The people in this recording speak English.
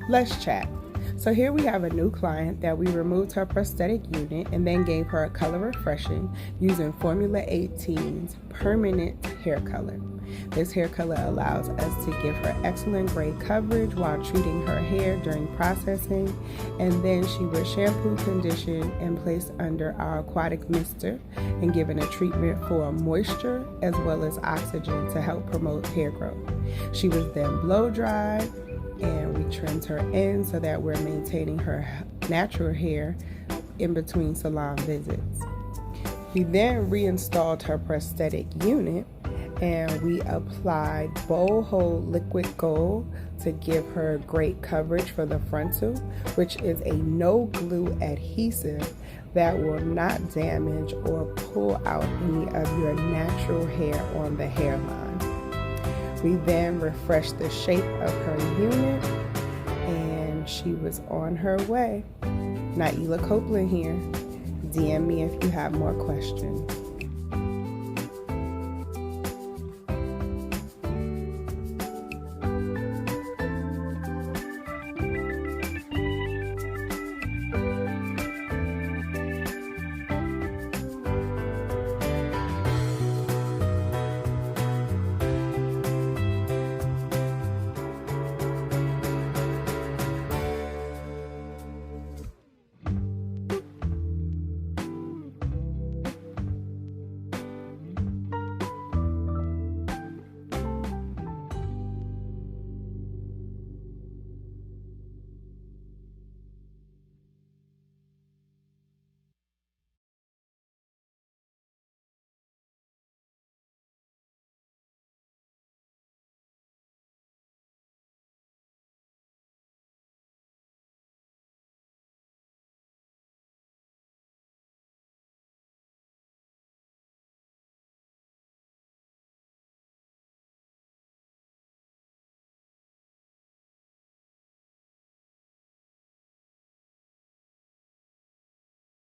Let's chat. So here we have a new client that we removed her prosthetic unit and then gave her a color refreshing using Formula 18's permanent hair color. This hair color allows us to give her excellent gray coverage while treating her hair during processing, and then she was shampoo, conditioned, and placed under our aquatic mister and given a treatment for moisture as well as oxygen to help promote hair growth. She was then blow dried and we trimmed her in so that we're maintaining her natural hair in between salon visits. We then reinstalled her prosthetic unit and we applied bowl hold liquid gold to give her great coverage for the frontal, which is a no glue adhesive that will not damage or pull out any of your natural hair on the hairline. We then refreshed the shape of her unit and she was on her way. Naila Copeland here. DM me if you have more questions.